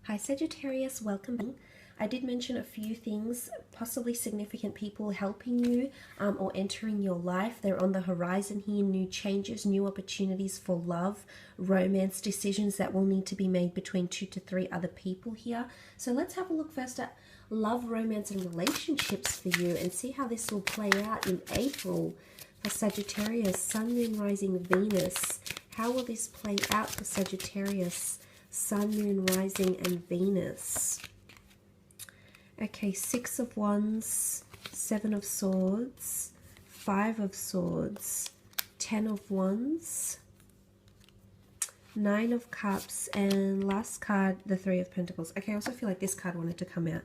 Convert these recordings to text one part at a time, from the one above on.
Hi Sagittarius, welcome. I did mention a few things, possibly significant people helping you or entering your life. They're on the horizon here, new changes, new opportunities for love, romance, decisions that will need to be made between 2 to 3 other people here. So let's have a look first at love, romance and relationships for you and see how this will play out in April for Sagittarius, Sun, Moon, Rising, Venus. How will this play out for Sagittarius? Sun, Moon, Rising, and Venus. Okay, 6 of Wands, 7 of Swords, 5 of Swords, 10 of Wands, 9 of Cups, and last card, the 3 of Pentacles. Okay, I also feel like this card wanted to come out.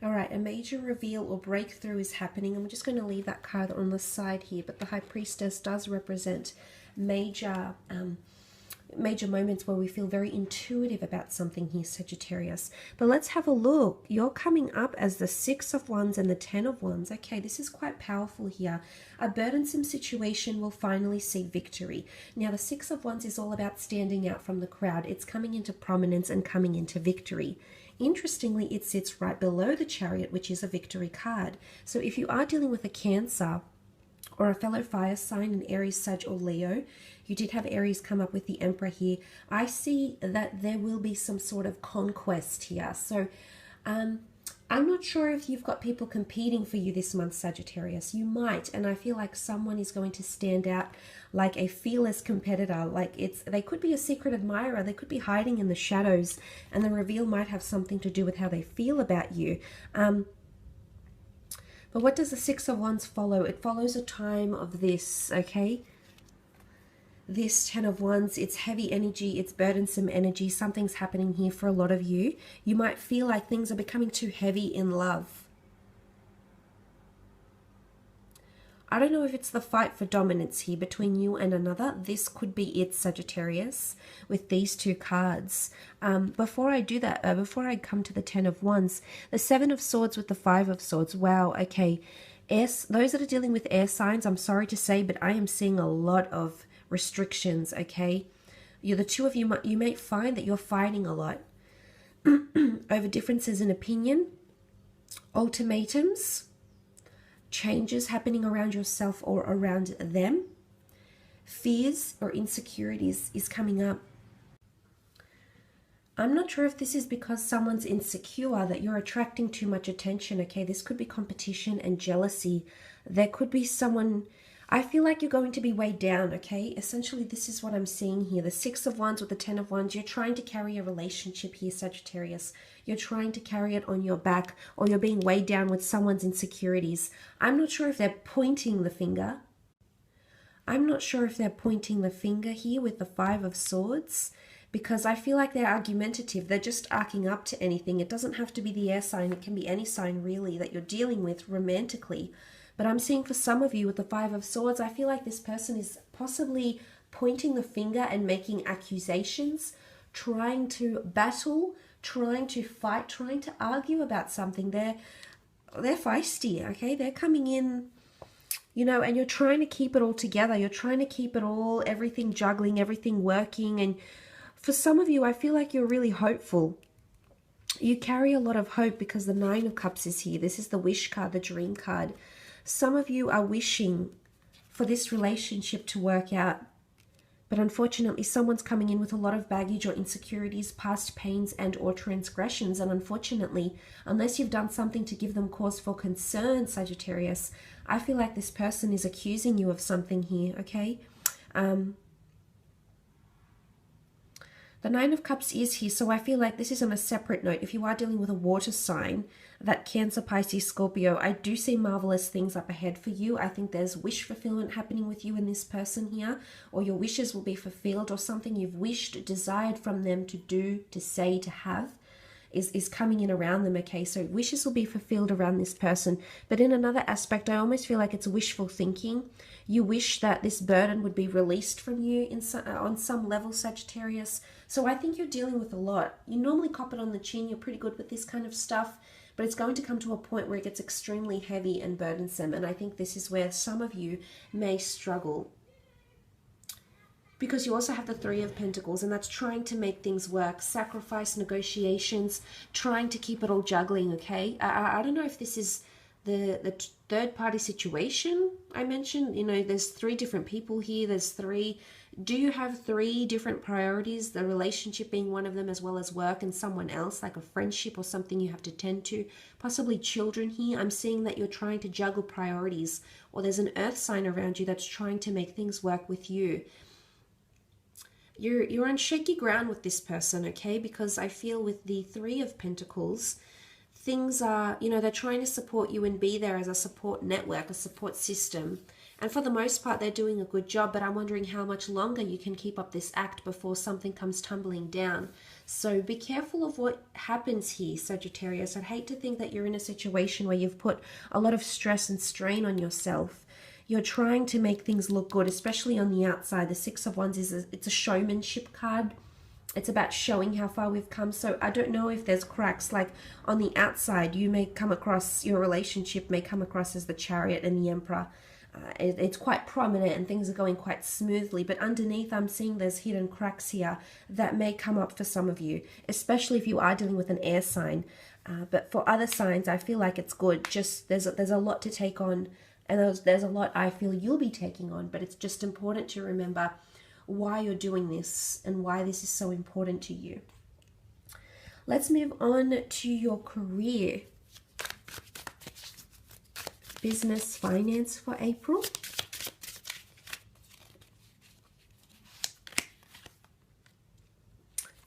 All right, a major reveal or breakthrough is happening. I'm just going to leave that card on the side here, but the High Priestess does represent major moments where we feel very intuitive about something here, Sagittarius. But let's have a look. You're coming up as the 6 of Wands and the 10 of Wands. Okay, this is quite powerful here. A burdensome situation will finally see victory. Now, the 6 of Wands is all about standing out from the crowd. It's coming into prominence and coming into victory. Interestingly, it sits right below the Chariot, which is a victory card. So if you are dealing with a Cancer or a fellow fire sign, an Aries, Sag, or Leo, you did have Aries come up with the Emperor here. I see that there will be some sort of conquest here. So I'm not sure if you've got people competing for you this month, Sagittarius. You might, and I feel like someone is going to stand out like a fearless competitor. Like they could be a secret admirer. They could be hiding in the shadows, and the reveal might have something to do with how they feel about you. But what does the 6 of Wands follow? It follows a time of this, okay? This 10 of Wands, it's heavy energy, it's burdensome energy. Something's happening here for a lot of you. You might feel like things are becoming too heavy in love. I don't know if it's the fight for dominance here between you and another. This could be it, Sagittarius, with these 2 cards. Before I do that, before I come to the 10 of Wands, the 7 of Swords with the 5 of Swords. Wow, okay. Those that are dealing with air signs, I'm sorry to say, but I am seeing a lot of restrictions, okay? The two of you, you may find that you're fighting a lot over differences in opinion, ultimatums, changes happening around yourself or around them. Fears or insecurities is coming up. I'm not sure if this is because someone's insecure, that you're attracting too much attention, okay? This could be competition and jealousy. There could be someone, I feel like you're going to be weighed down, okay? Essentially, this is what I'm seeing here. The 6 of Wands with the 10 of Wands, you're trying to carry a relationship here, Sagittarius. You're trying to carry it on your back, or you're being weighed down with someone's insecurities. I'm not sure if they're pointing the finger. I'm not sure if they're pointing the finger here with the 5 of Swords, because I feel like they're argumentative. They're just arcing up to anything. It doesn't have to be the air sign. It can be any sign, really, that you're dealing with romantically. But I'm seeing for some of you with the 5 of Swords, I feel like this person is possibly pointing the finger and making accusations, trying to battle, trying to fight, trying to argue about something. They're feisty, okay? They're coming in, you know, and you're trying to keep it all together. You're trying to keep it all, everything juggling, everything working. And for some of you, I feel like you're really hopeful. You carry a lot of hope because the 9 of Cups is here. This is the wish card, the dream card. Some of you are wishing for this relationship to work out, but unfortunately someone's coming in with a lot of baggage or insecurities, past pains and or transgressions, and unfortunately, unless you've done something to give them cause for concern, Sagittarius, I feel like this person is accusing you of something here, okay? The 9 of Cups is here, so I feel like this is on a separate note. If you are dealing with a water sign, that Cancer, Pisces, Scorpio, I do see marvelous things up ahead for you. I think there's wish fulfillment happening with you and this person here, or your wishes will be fulfilled, or something you've wished, desired from them to do, to say, to have is coming in around them, okay? So wishes will be fulfilled around this person. But in another aspect, I almost feel like it's wishful thinking. You wish that this burden would be released from you on some level, Sagittarius. So I think you're dealing with a lot. You normally cop it on the chin. You're pretty good with this kind of stuff. But it's going to come to a point where it gets extremely heavy and burdensome. And I think this is where some of you may struggle. because you also have the Three of Pentacles, and that's trying to make things work, sacrifice, negotiations, trying to keep it all juggling, okay? I don't know if this is the third party situation I mentioned. You know, there's three different people here. There's three. Do you have three different priorities? The relationship being one of them, as well as work and someone else, like a friendship or something you have to tend to. Possibly children here. I'm seeing that you're trying to juggle priorities, or there's an earth sign around you that's trying to make things work with you. You're on shaky ground with this person, okay? Because I feel with the Three of Pentacles, things are, you know, they're trying to support you and be there as a support network, a support system. And for the most part, they're doing a good job, but I'm wondering how much longer you can keep up this act before something comes tumbling down. So be careful of what happens here, Sagittarius. I'd hate to think that you're in a situation where you've put a lot of stress and strain on yourself. You're trying to make things look good, especially on the outside. The Six of Wands it's a showmanship card. It's about showing how far we've come. So I don't know if there's cracks. Like on the outside, you may come across, your relationship may come across as the Chariot and the Emperor. It's quite prominent and things are going quite smoothly. But underneath, I'm seeing there's hidden cracks here that may come up for some of you, especially if you are dealing with an air sign. But for other signs, I feel like it's good. Just there's a lot to take on. And there's a lot I feel you'll be taking on, but it's just important to remember why you're doing this and why this is so important to you. Let's move on to your career. Business, finance for April.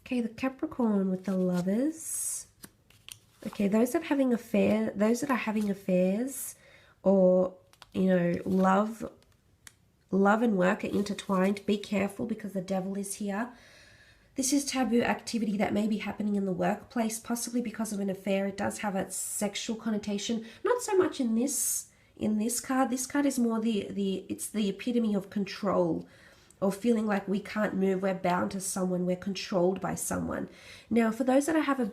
Okay, the Capricorn with the Lovers. Okay, those that are having affairs, or you know, love and work are intertwined. Be careful because the Devil is here. This is taboo activity that may be happening in the workplace, possibly because of an affair. It does have a sexual connotation. Not so much in this card. This card is more it's the epitome of control, or feeling like we can't move. We're bound to someone. We're controlled by someone. Now, for those that have a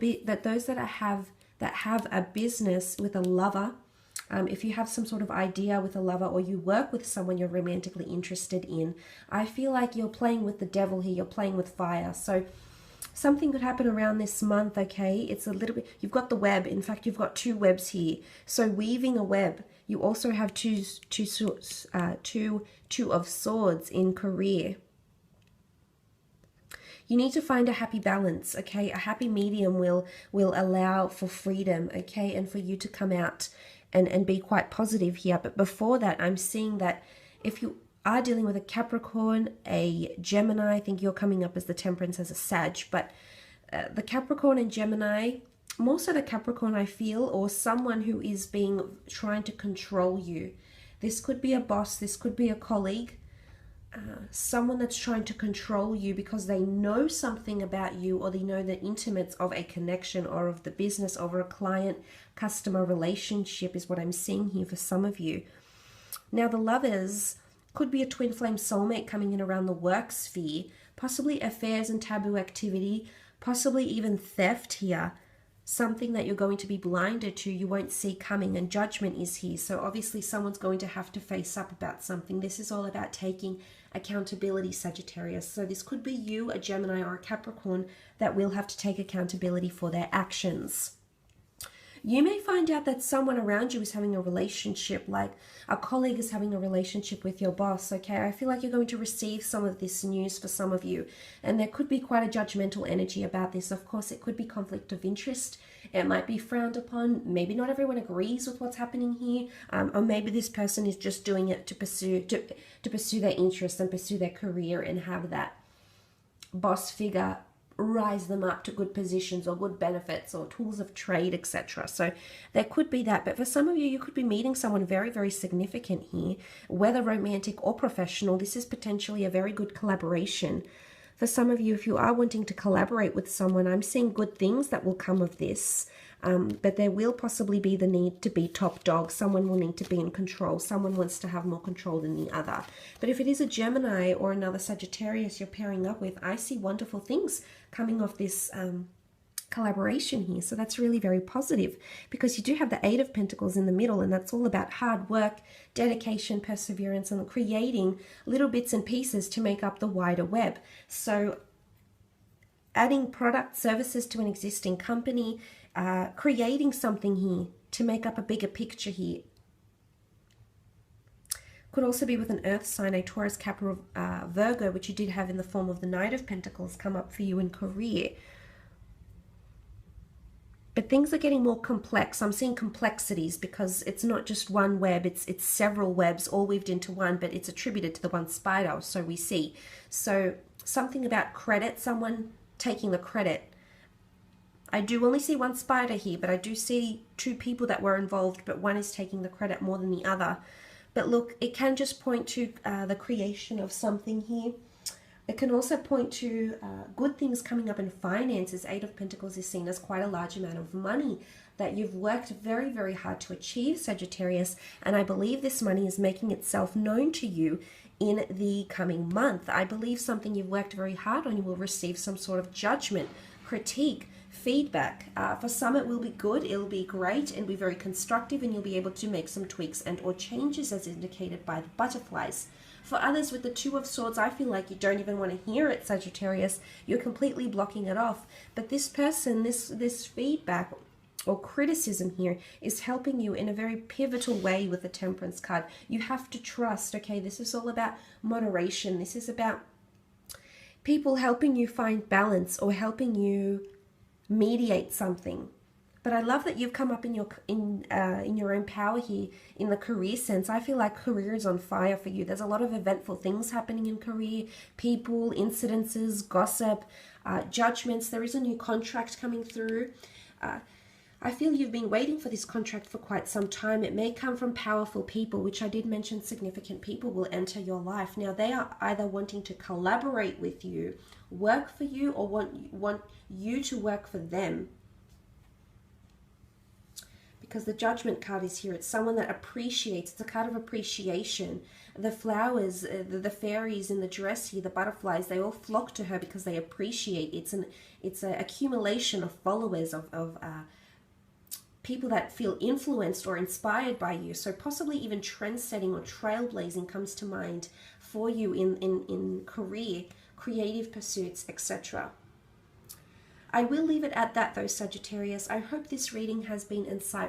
business with a lover. If you have some sort of idea with a lover, or you work with someone you're romantically interested in, I feel like you're playing with the devil here. You're playing with fire. So something could happen around this month, okay? It's a little bit, you've got the web. In fact, you've got two webs here. So weaving a web. You also have two of Swords in career. You need to find a happy balance, okay? A happy medium will allow for freedom, okay? And for you to come out and be quite positive here. But before that, I'm seeing that if you are dealing with a Capricorn, a Gemini, I think you're coming up as the Temperance, as a Sag, but the Capricorn and Gemini, more so the Capricorn, I feel, or someone who is trying to control you. This could be a boss, this could be a colleague, someone that's trying to control you because they know something about you, or they know the intimates of a connection or of the business, over a client-customer relationship is what I'm seeing here for some of you. Now, the Lovers could be a twin flame soulmate coming in around the work sphere, possibly affairs and taboo activity, possibly even theft here. Something that you're going to be blinded to, you won't see coming, and judgment is here. So obviously someone's going to have to face up about something. This is all about taking accountability, Sagittarius. So this could be you, a Gemini or a Capricorn, that will have to take accountability for their actions. You may find out that someone around you is having a relationship, like a colleague is having a relationship with your boss, okay? I feel like you're going to receive some of this news for some of you, and there could be quite a judgmental energy about this. Of course, it could be conflict of interest. It might be frowned upon. Maybe not everyone agrees with what's happening here, or maybe this person is just doing it to pursue their interests and pursue their career and have that boss figure rise them up to good positions or good benefits or tools of trade, etc. So there could be that. But for some of you, you could be meeting someone very, very significant here, whether romantic or professional. This is potentially a very good collaboration. For some of you, if you are wanting to collaborate with someone, I'm seeing good things that will come of this. But there will possibly be the need to be top dog. Someone will need to be in control. Someone wants to have more control than the other. But if it is a Gemini or another Sagittarius you're pairing up with, I see wonderful things coming off this collaboration here. So that's really very positive, because you do have the Eight of Pentacles in the middle, and that's all about hard work, dedication, perseverance, and creating little bits and pieces to make up the wider web. So adding product, services to an existing company, creating something here to make up a bigger picture here. Could also be with an earth sign, a Taurus, Capricorn, Virgo, which you did have in the form of the Knight of Pentacles come up for you in career. But things are getting more complex. I'm seeing complexities because it's not just one web, it's several webs all weaved into one, but it's attributed to the one spider, so we see. So something about credit, someone taking the credit. I do only see one spider here, but I do see two people that were involved, but one is taking the credit more than the other. But look, it can just point to the creation of something here. It can also point to good things coming up in finances. Eight of Pentacles is seen as quite a large amount of money that you've worked very, very hard to achieve, Sagittarius. And I believe this money is making itself known to you in the coming month. I believe something you've worked very hard on, you will receive some sort of judgment, critique, feedback. For some it will be good, it'll be great, and be very constructive, and you'll be able to make some tweaks and or changes as indicated by the butterflies. For others with the Two of Swords, I feel like you don't even want to hear it, Sagittarius. You're completely blocking it off. But this person, this feedback or criticism here is helping you in a very pivotal way with the Temperance card. You have to trust, okay? This is all about moderation. This is about people helping you find balance or helping you mediate something. But I love that you've come up in your own power here in the career sense. I feel like career is on fire for you. There's a lot of eventful things happening in career, people, incidences, gossip, judgments. There is a new contract coming through. I feel you've been waiting for this contract for quite some time. It may come from powerful people, which I did mention significant people will enter your life. Now, they are either wanting to collaborate with you, work for you, or want you to work for them. Because the Judgment card is here. It's someone that appreciates. It's a card of appreciation. The flowers, the fairies in the dress here, the butterflies, they all flock to her because they appreciate. It's an accumulation of followers, of people that feel influenced or inspired by you. So possibly even trend-setting or trailblazing comes to mind for you in career, creative pursuits, etc. I will leave it at that though, Sagittarius. I hope this reading has been insightful